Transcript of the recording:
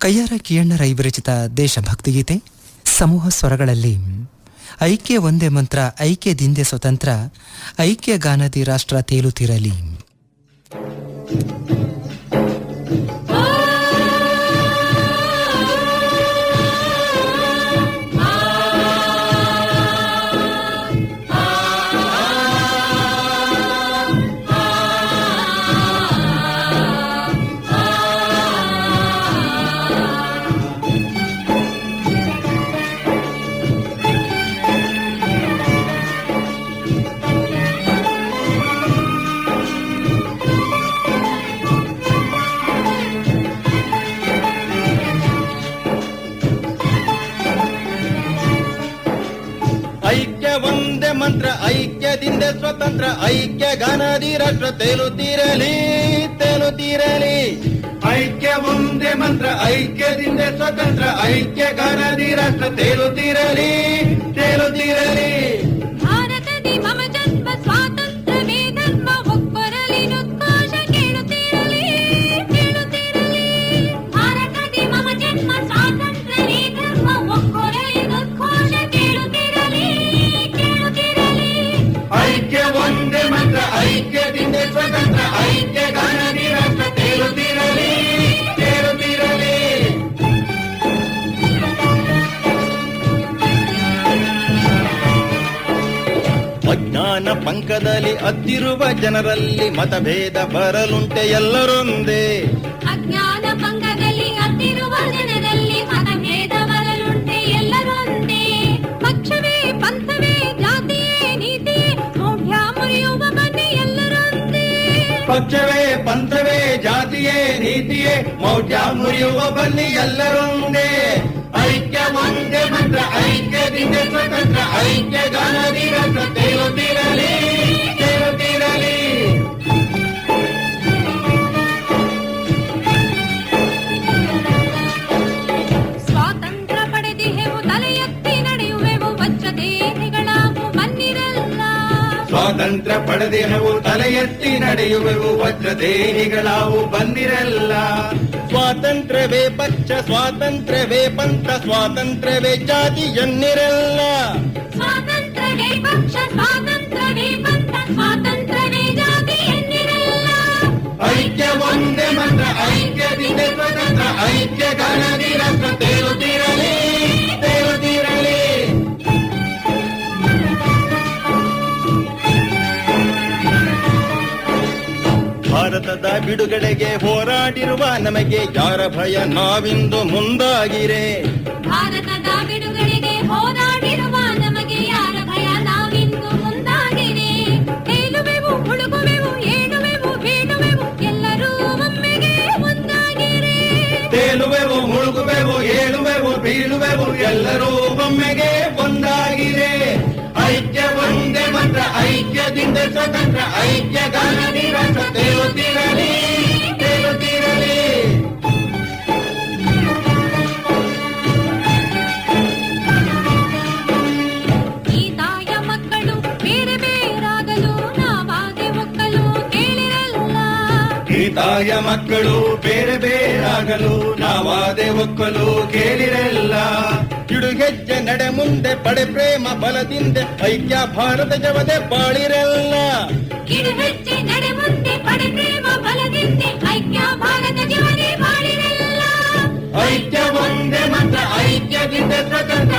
ಕಯ್ಯಾರ ಕಿಯಣ್ಣರ ವಿರಚಿತ ದೇಶಭಕ್ತಿಗೀತೆ ಸಮೂಹ ಸ್ವರಗಳಲ್ಲಿ ಐಕ್ಯ ಒಂದೇ ಮಂತ್ರ, ಐಕ್ಯದಿಂದೆ ಸ್ವತಂತ್ರ, ಐಕ್ಯ ಗಾನದಿ ರಾಷ್ಟ್ರ ತೇಲುತ್ತಿರಲಿ. ಐಕ್ಯ ಒಂದೇ ಮಂತ್ರ, ಐಕ್ಯದಿಂದ ಸ್ವತಂತ್ರ, ಐಕ್ಯ ಗಾನದಿ ರಾಷ್ಟ್ರ ತೇಲುತ್ತಿರಲಿ, ತೇಲುತ್ತಿರಲಿ. ಐಕ್ಯ ಒಂದೇ ಮಂತ್ರ, ಐಕ್ಯದಿಂದ ಸ್ವತಂತ್ರ, ಐಕ್ಯ ಗಾನದಿ ರಾಷ್ಟ್ರ ತೇಲುತ್ತಿರಲಿ, ತೇಲುತ್ತಿರಲಿ. ಭಾರತದಿ ಮಮ ಜನ್ಮ ಸ್ವಾತಂತ್ರ್ಯವೇ ಧರ್ಮ, ಒಕ್ಕೊರಲಿ ನುತ್ಕೋಶ ಕೇಳುತ್ತಿರಲಿ, ಕೇಳುತ್ತಿರಲಿ. ಭಾರತದಿ ಮಮ ಜನ್ಮ ಸ್ವಾತಂತ್ರ್ಯವೇ ಧರ್ಮ, ಒಕ್ಕೊರಲಿ ನುತ್ಕೋಶ ಕೇಳುತ್ತಿರಲಿ, ಕೇಳುತ್ತಿರಲಿ. ಐಕ್ಯ ಒಂದೇ ಮಂತ್ರ, ಐಕ್ಯದಿಂದ ಸ್ವತಂತ್ರ, ಐಕ್ಯ ಗಾನದಿ ರಾಷ್ಟ್ರ ತೇಲುತ್ತಿರಲಿ, ತೇಲುತ್ತಿರಲಿ. ಅಜ್ಞಾನ ಪಂಕದಲ್ಲಿ ಅದ್ದಿರುವ ಜನರಲ್ಲಿ ಮತಭೇದ ಬರಲುಂಟೆ, ಎಲ್ಲರೊಂದೇ. ಅಜ್ಞಾನ ಪಂಗದಲ್ಲಿ ಅತ್ತಿರುವ ಜನರಲ್ಲಿ ಮತಭೇದ ಬರಲುಂಟೆ, ಎಲ್ಲರೊಂದೇ. ಪಕ್ಷವೇ ಪಂಥವೇ ಜಾತಿಯೇ ನೀತಿಯೇ ಮೌಢ್ಯ ಮುರಿಯುವ ಬನ್ನಿ ಎಲ್ಲರೊಂದೇ. ಪಕ್ಷವೇ ಪಂಥವೇ ಜಾತಿಯೇ ನೀತಿಯೇ ಮೌಢ್ಯ ಮುರಿಯುವ ಬನ್ನಿ ಎಲ್ಲರೊಂದೇ. ಐಕ್ಯ ಒಂದೇ ಮಂತ್ರ, ಐಕ್ಯದಿಂದ ಸ್ವತಂತ್ರ, ಐಕ್ಯ ಗಾನದಿ ರಾಷ್ಟ್ರ ತೇಲುತ್ತಿರಲಿ, ತೇಲುತ್ತಿರಲಿ. ಸ್ವಾತಂತ್ರ್ಯ ಪಡೆದಿಹೆವು ತಲೆ ಎತ್ತಿ ನಡೆಯುವೆವು, ವಜ್ರದೇಹಿಗಳಾವು ಬನ್ನಿರಲ್ಲ. ಸ್ವಾತಂತ್ರ್ಯ ಪಡೆದಿಹೆವು ತಲೆ ಎತ್ತಿ ನಡೆಯುವೆವು, ವಜ್ರದೇಹಿಗಳಾವು ಬಂದಿರಲ್ಲ. ಸ್ವಾತಂತ್ರ್ಯವೇ ಪಕ್ಷ, ಸ್ವಾತಂತ್ರ್ಯವೇ ಪಂಥ, ಸ್ವಾತಂತ್ರ್ಯವೇ ಜಾತಿ ಎನ್ನಿರಲ್ಲ. ಸ್ವಾತಂತ್ರ್ಯವೇ ಪಕ್ಷ, ಸ್ವಾತಂತ್ರ್ಯವೇ ಪಂಥ, ಸ್ವಾತಂತ್ರ್ಯವೇ ಜಾತಿ ಎನ್ನಿರಲ್ಲ. ಐಕ್ಯ ಒಂದೇ ಮಂತ್ರ, ಐಕ್ಯದಿಂದ ಸ್ವತಂತ್ರ, ಐಕ್ಯ ಗಾನದಿ ರಾಷ್ಟ್ರ ತೇಲುತ್ತಿರಲಿ, ತೇಲುತ್ತಿರಲಿ. ಭಾರತದ ಬಿಡುಗಡೆಗೆ ಹೋರಾಡಿರುವ ನಮಗೆ ಯಾರ ಭಯ, ನಾವಿಂದು ಮುಂದಾಗಿರೆ. ಭಾರತದ ಬಿಡುಗಡೆಗೆ ಹೋರಾಡಿರುವ ನಮಗೆ ಯಾರ ಭಯ, ನಾವಿಂದು ಮುಂದಾಗಿರೆ. ತೇಲುವೆವು, ಹುಡುಗುವೆವು, ಏಳುವೆವು, ಬೀಳುವೆವು, ಎಲ್ಲರೂ ಒಮ್ಮೆಗೆ ಒಂದಾಗಿರೆ. ತೇಲುವೆವು, ಮುಳುಗುವೆವು, ಏಳುವೆವು, ಬೀಳುವೆವು, ಎಲ್ಲರೂ ಒಮ್ಮೆಗೆ ಒಂದಾಗಿರೆ. ಐಕ್ಯ ಒಂದೇ ಮಂತ್ರ, ಐಕ್ಯದಿಂದ ಸ್ವತಂತ್ರ, ಐಕ್ಯ ಗಾನದಿ ರಾಷ್ಟ್ರ ತೇಲುತ್ತಿರಲಿ, ತೇಲುತ್ತಿರಲಿ. ಈ ತಾಯ ಮಕ್ಕಳು ಬೇರೆ ಬೇರಾಗಲು ನಾವಾಗೆ ಒಕ್ಕಲು ಕೇಳಿರಲ್ಲ. ಈ ತಾಯ ಮಕ್ಕಳು ಬೇರೆ ಬೇರಾಗಲು ನಾವಾದೆ ಒಕ್ಕಲು ಕೇಳಿರಲ್ಲ. ಕಿಡುಗೆಜ್ಜೆ ನಡೆ ಮುಂದೆ ಪಡೆ ಪ್ರೇಮ ಬಲದಿಂದ, ಐಕ್ಯ ಭಾರತ ಜವದೆ ಬಾಳಿರಲ್ಲ. ಕಿಡುಗೆಜ್ಜೆ ನಡೆ ಮುಂದೆ ಪಡೆ ಪ್ರೇಮ ಬಲದಿಂದ, ಐಕ್ಯ ಭಾರತ ಜೀವನೇ ಬಾಳಿರಲ್ಲ. ಐಕ್ಯ ಒಂದೇ ಮಂತ್ರ, ಐಕ್ಯದಿಂದ ಸ್ವತಂತ್ರ,